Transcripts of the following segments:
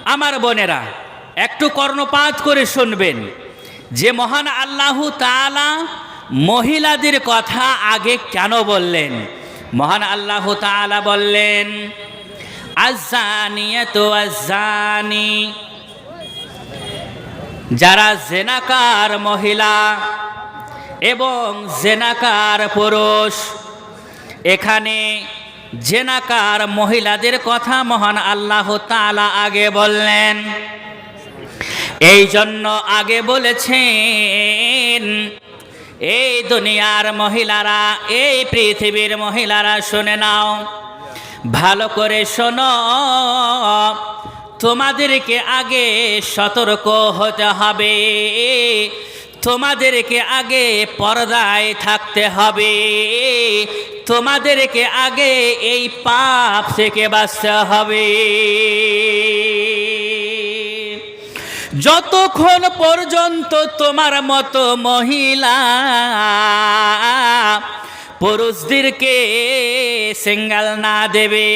আমার বোনেরা, একটু কর্ণপাত করে শুনবেন যে মহান আল্লাহ তাআলা মহিলাদের কথা আগে কেন বললেন। মহান আল্লাহ তাআলা বললেন, আয-যানিয়াতু ওয়াজ-যানি, যারা জেনাকার মহিলা এবং জেনাকার পুরুষ। এখানে জেনাকার মহিলাদের কথা মহান আল্লাহ তাআলা আগে বললেন। এই জন্য আগে বলেছেন, এই দুনিয়ার মহিলারা, এই পৃথিবীর মহিলারা শুনে নাও, ভালো করে শোনো, তোমাদেরকে আগে সতর্ক হতে হবে, তোমাদেরকে আগে পর্দায় থাকতে হবে, তোমাদেরকে আগে এই পাপ থেকে বাঁচতে হবে। যতক্ষণ পর্যন্ত তোমার মতো মহিলা পুরুষদেরকে সিঙ্গেল না দেবে,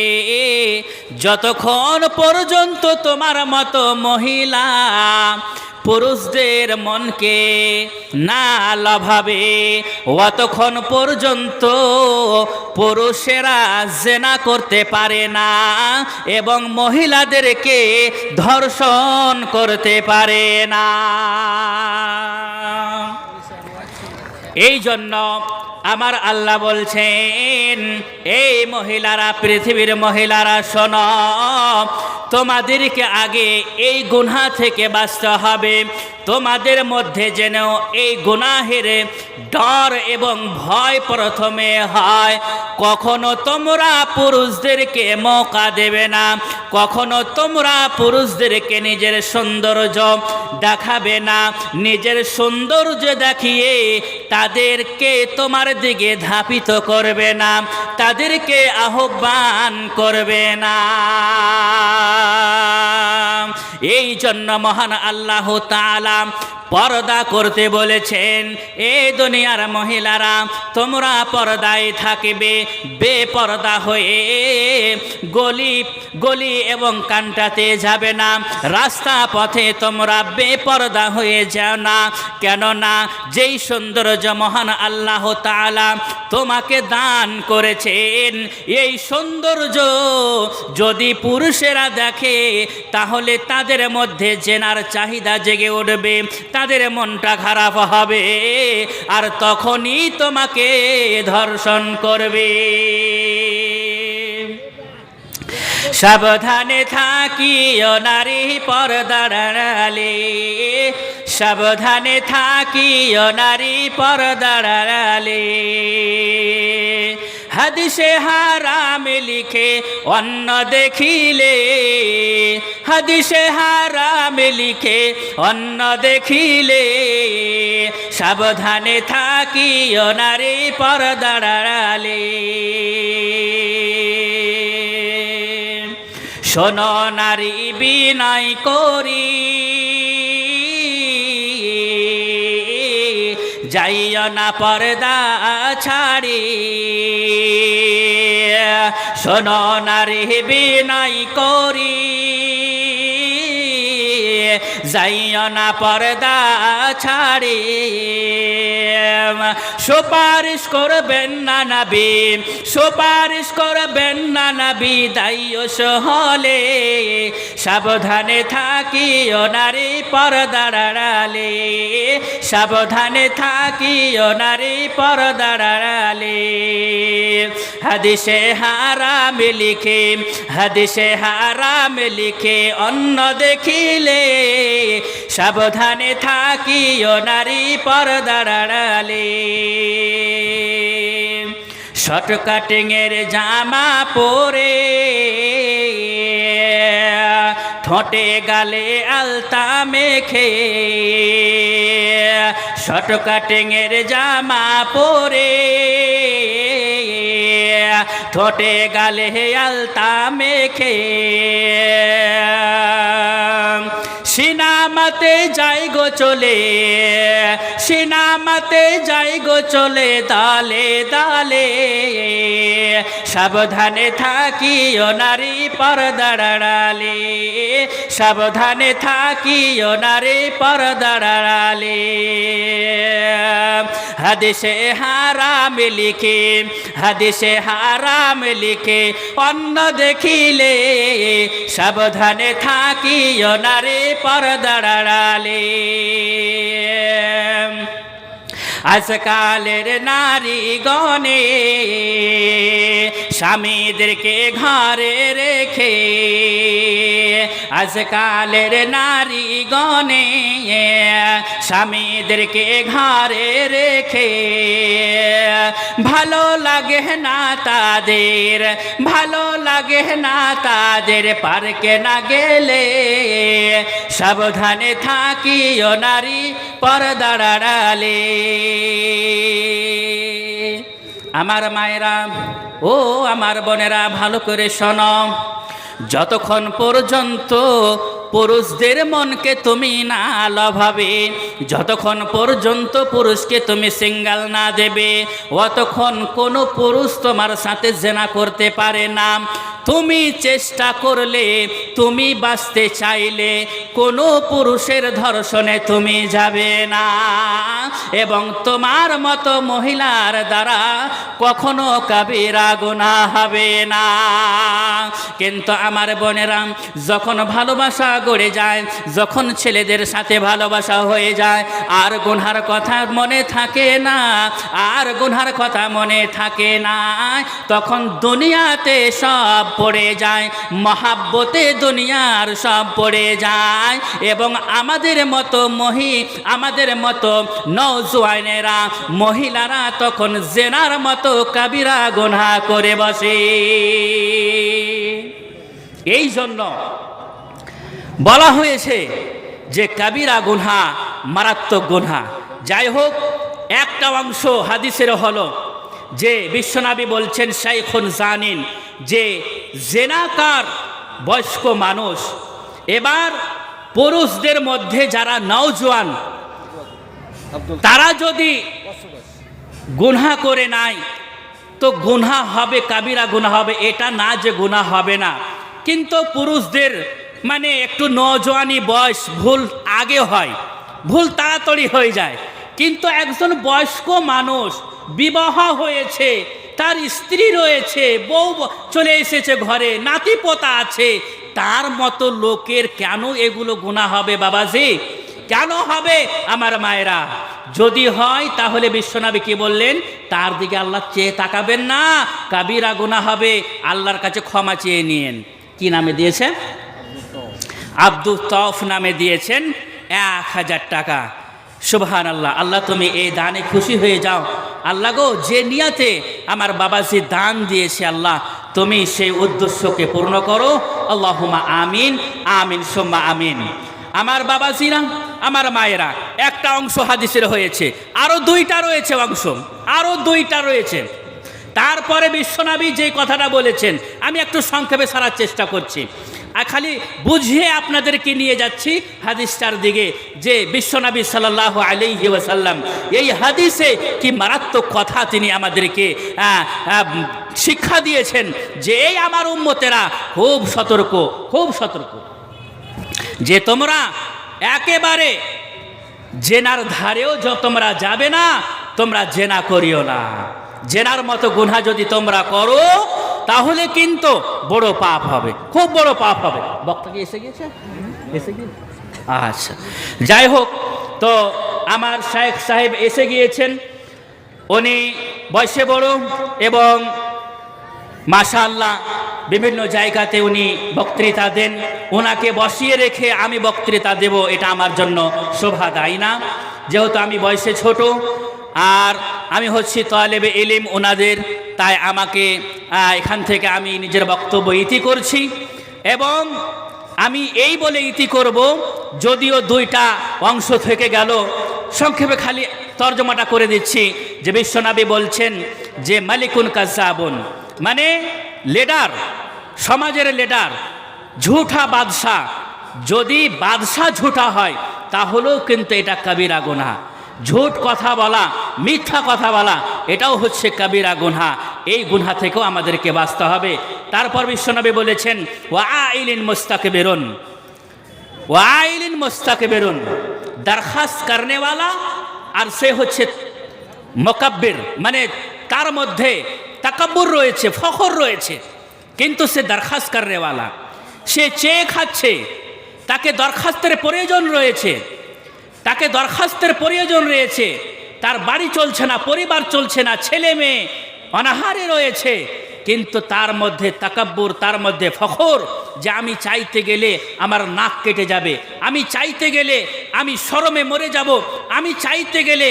যতক্ষণ পর্যন্ত তোমার মতো মহিলা পুরুষদের মনকে না লভাবে, অতক্ষণ পর্যন্ত পুরুষেরা জেনা করতে পারে না এবং মহিলাদেরকে ধর্ষণ করতে পারে না। এই জন্য আমার আল্লাহ বলছেন, এই মহিলারা, পৃথিবীর মহিলারা শোনো, তোমাদেরকে আগে এই গুনাহ থেকে বাঁচতে হবে। তোমাদের মধ্যে যেন এই গুনাহের ডর এবং ভয় প্রথমে হয়। কখনো তোমরা পুরুষদেরকে মৌকা দেবে না, কখনো তোমরা পুরুষদেরকে নিজের সৌন্দর্য দেখাবে না, নিজের সৌন্দর্য দেখিয়ে তাদেরকে তোমার দিকে ধাপিত করবে না, তাদেরকে আহ্বান করবে না। এই জন্য মহান আল্লাহ তাআলা পর্দা করতে বলেছেন। এই দুনিয়ার মহিলারা, তোমরা পর্দায় থাকবে, বেপর্দা হয়ে গলি গলি এবং কান্টাতে যাবে না, রাস্তা পথে তোমরা বেপর্দা হয়ে যাও না। কেননা যেই সৌন্দর্য মহান আল্লাহ তাআলা তোমাকে দান করেছেন, এই সৌন্দর্য যদি পুরুষেরা দেখে তাহলে তাদের মধ্যে জেনার চাহিদা জেগে উঠবে, তাদের মনটা খারাপ হবে, আর তখনই তোমাকে ধর্ষণ করবে। সাবধানে থাকিও নারী পর্দার আড়ালে, সাবধানে থাকিও নারী পর্দার আড়ালে। হাদিসে হারামে লিখে অন্য দেখিলে, হাদিসে হারামে লিখে অন্য দেখিলে, সাবধানে থাকিও নারী পর্দার আড়ালে। শোনো নারী বিনয় করি, যাইও না পর্দা ছাড়ি। শোনো নারী বিনয় করি, যাইও না পর্দা ছাড়ি। সুপারিশ করবেন না নবী, সুপারিশ করবেন না নবী দায়ুষ হলে, সাবধানে থাকিও নারী পর্দার আড়ালে, সাবধানে থাকিও নারী পর্দার আড়ালে। হাদিসে হারাম লিখে, হাদিসে হারাম লিখে অন্য দেখিলে, সাবধানে থাকিও নারী পর্দার আড়ালে। শর্ট কাটিংয়ের জামা পরে, ঠোঁটে গালে আলতা মেখে, শর্ট কাটিংয়ের জামা পরে, ঠোঁটে গালে আলতা মেখে, সিনা সিনামাতে যাই গো চলে, সিনামাতে যাই গো চলে দালে দালে, সাবধানে থাকিও নারী পর্দার আড়ালে, সাবধানে থাকিও নারী পর্দার আড়ালে। হাদিসে হারাম লিখে, হাদিসে হারাম লিখে অন্য দেখিলে, সাবধানে থাকিও নারী পর্দার আড়ালে। আজকালের নারীগণে স্বামীদেরকে ঘরে রেখে, আজকালের নারীগণে স্বামীদেরকে ঘরে রেখে, ভালো লাগে না তাদের, ভালো লাগে না তাদের পার্কে না গেলে, সাবধানে থাকিও নারী পর্দার আড়ালে। আমার মায়েরা ও আমার বোনেরা ভালো করে শোনো, যতক্ষণ পর্যন্ত পুরুষদের মনকে তুমি না লভাবে, যতক্ষণ পর্যন্ত পুরুষকে তুমি সিঙ্গেল না দেবে, অতক্ষণ কোনো পুরুষ তোমার সাথে জেনা করতে পারে না। তুমি চেষ্টা করলে, তুমি বাঁচতে চাইলে কোনো পুরুষের ধর্ষণে তুমি যাবে না, এবং তোমার মতো মহিলার দ্বারা কখনো কাবিরা গুনাহ হবে না। কিন্তু আমার বোনেরা, যখন ভালোবাসা গড়ে যায়, যখন ছেলেদের সাথে ভালোবাসা হয়ে যায়, আর গুনহার কথা মনে থাকে না, আর গুনহার কথা মনে থাকে না, তখন দুনিয়াতে সব পড়ে যায়, মহাব্বতে দুনিয়ার সব পড়ে যায়। এবং আমাদের মতো আমাদের মতো নওজোয়ানেরা, মহিলারা তখন জেনার মতো কাবিরা গুনাহ করে বসে। এই জন্য বলা হয়েছে যে কাবিরা গুনাহ মারাত্মক গুনাহ। যাই হোক, একটা অংশ হাদিসের হলো যে বিশ্বনবী বলছেন শাইখুন জানিন, যে জেনাকার বয়স্ক মানুষ। এবার পুরুষদের মধ্যে যারা নওজোয়ান, তারা যদি গুনাহ করে নাই তো গুনাহ হবে, কাবিরা গুনাহ হবে, এটা না যে গুনাহ হবে না। কিন্তু পুরুষদের মানে একটু নওজোয়ানি বয়স, ভুল আগে হয়, ভুল তাড়াতাড়ি হয়ে যায়। কিন্তু একজন বয়স্ক মানুষ বিবাহ হয়েছে, তার স্ত্রী রয়েছে, বউ চলে এসেছে ঘরে, নাতি পোতা আছে, তার মতো লোকের কেন এগুলো গুনাহ হবে বাবাজি? কেন হবে আমার মায়েরা? যদি হয় তাহলে বিশ্বনবী কি বললেন? তার দিকে আল্লাহ চেয়ে তাকাবেন না, কাবিরা গুনাহ হবে, আল্লাহর কাছে ক্ষমা চেয়ে নিয়েন। কি নামে দিয়েছে? আব্দুল তৌফ নামে দিয়েছেন 1000 টাকা। সুবহানাল্লাহ। আল্লাহ তুমি এই দানে খুশি হয়ে যাও। আল্লাহ গো, যে নিয়াতে আমার বাবাজি দান দিয়েছে, আল্লাহ তুমি সেই উদ্দেশ্যকে পূর্ণ করো। আল্লাহুম্মা আমিন, আমিন সুম্মা আমিন। আমার বাবাজিরা, আমার মায়েরা, একটা অংশ হাদিসের হয়েছে, আরো 2টা রয়েছে অংশ, আরো 2টা রয়েছে। তারপরে বিশ্বনবী যে কথাটা বলেছেন, আমি একটু সংক্ষেপে সারার চেষ্টা করছি, আর খালি বুঝিয়ে আপনাদেরকে নিয়ে যাচ্ছি হাদিসটার দিকে, যে বিশ্বনবী সাল্লাল্লাহু আলাইহি ওয়াসাল্লাম এই হাদিসে কি মারাত্মক কথা তিনি আমাদেরকে শিক্ষা দিয়েছেন, যে এই আমার উম্মতেরা খুব সতর্ক, খুব সতর্ক, যে তোমরা একেবারে জেনার ধারেও তোমরা যাবে না, তোমরা জেনা করিও না। জেনার মতো গুনাহ যদি তোমরা করো তাহলে কিন্তু বড় পাপ হবে, খুব বড় পাপ হবে। বক্তা কি এসে গিয়েছে? এসে গিয়েছে? আচ্ছা, যাই হোক, তো আমার শাইখ সাহেব এসে গিয়েছেন। উনি বয়সে বড় এবং মাশাআল্লাহ বিভিন্ন জায়গাতে উনি বক্তৃতা দেন। ওনাকে বসিয়ে রেখে আমি বক্তৃতা দেব, এটা আমার জন্য শোভা দেয় না, যেহেতু আমি বয়সে ছোট আর আমি হচ্ছি তালেবে ইলম ওনাদের, তাই আমাকে এখান থেকে আমি নিজের বক্তব্য ইতি করছি। এবং আমি এই বলে ইতি করব, যদিও 2টা অংশ থেকে গেল, সংক্ষেপে খালি তর্জমাটা করে দিচ্ছি, যে বিশ্বনবী বলছেন যে মালিকুন কাজ্জাবুন, মানে লিডার, সমাজের লিডার, ঝুঠা বাদশাহ, যদি বাদশা ঝুটা হয় তাহলেও কিন্তু এটা কবিরা গুনাহ। ঝুট কথা বলা, মিথ্যা কথা বলা, এটাও হচ্ছে কবিরা গুনাহ। এই গুনাহ থেকেও আমাদেরকে বাঁচতে হবে। তারপর বিশ্বনবী বলেছেন ওয়াইলিন মুস্তাকবিরুন, ওয়াইলিন মুস্তাকবিরুন, দরখাস্ত করনেওয়ালা আর সে হচ্ছে মুকাব্বির, মানে তার মধ্যে তাকাব্বুর রয়েছে, ফখর রয়েছে, কিন্তু সে দরখাস্ত করনেওয়ালা, সে চেয়ে খাচ্ছে, তাকে দরখাস্তের প্রয়োজন রয়েছে, তাকে দরখাস্তের প্রয়োজন রয়েছে, তার বাড়ি চলছে না, পরিবার চলছে না, ছেলে মেয়ে অনাহারে রয়েছে, কিন্তু তার মধ্যে তাকাব্বুর, তার মধ্যে ফখর, যে আমি চাইতে গেলে আমার নাক কেটে যাবে, আমি চাইতে গেলে আমি শরমে মরে যাব, আমি চাইতে গেলে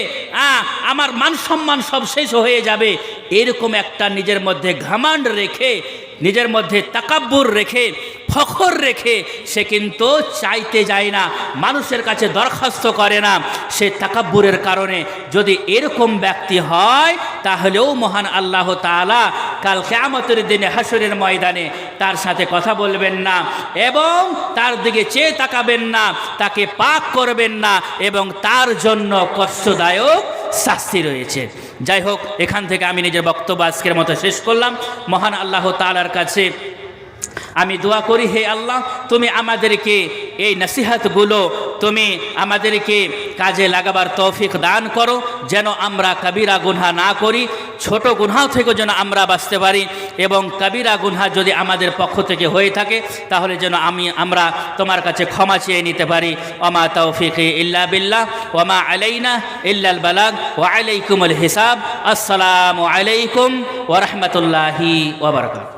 আমার মান সম্মান সব শেষ হয়ে যাবে, এরকম একটা নিজের মধ্যে ঘামান্ড রেখে, নিজের মধ্যে তাকাব্বুর রেখে, ফখর রেখে সে কিন্তু চাইতে যায় না, মানুষের কাছে দরখাস্ত করে না, সে তাকাব্বুরের কারণে যদি এরকম ব্যক্তি হয় তাহলেও মহান আল্লাহ তাআলা কাল কিয়ামতের দিনে হাসরের ময়দানে তার সাথে কথা বলবেন না এবং তার দিকে চেয়ে তাকাবেন না, তাকে পাক করবেন না এবং তার জন্য কষ্টদায়ক শাস্তি রয়েছে। যাই হোক, এখান থেকে আমি নিজের বক্তব্য আজকের মতো শেষ করলাম। মহান আল্লাহ তাআলার কাছে আমি দোয়া করি, হে আল্লাহ, তুমি আমাদেরকে এই নসিহতগুলো তুমি আমাদেরকে কাজে লাগাবার তৌফিক দান করো, যেন আমরা কবিরা গুনাহ না করি, ছোট গুনাহ থেকে যেন আমরা বাঁচতে পারি, এবং কবিরা গুনাহ যদি আমাদের পক্ষ থেকে হয়ে থাকে তাহলে যেন আমরা তোমার কাছে ক্ষমা চেয়ে নিতে পারি। ওমা তৌফিকি ইল্লা বিল্লাহ ওমা আলাইনা ইল্লাল বালাগ ওয়া আলাইকুমুল হিসাব। আসসালামু আলাইকুম ওয়া রাহমাতুল্লাহি ওয়া বারাকাতুহু।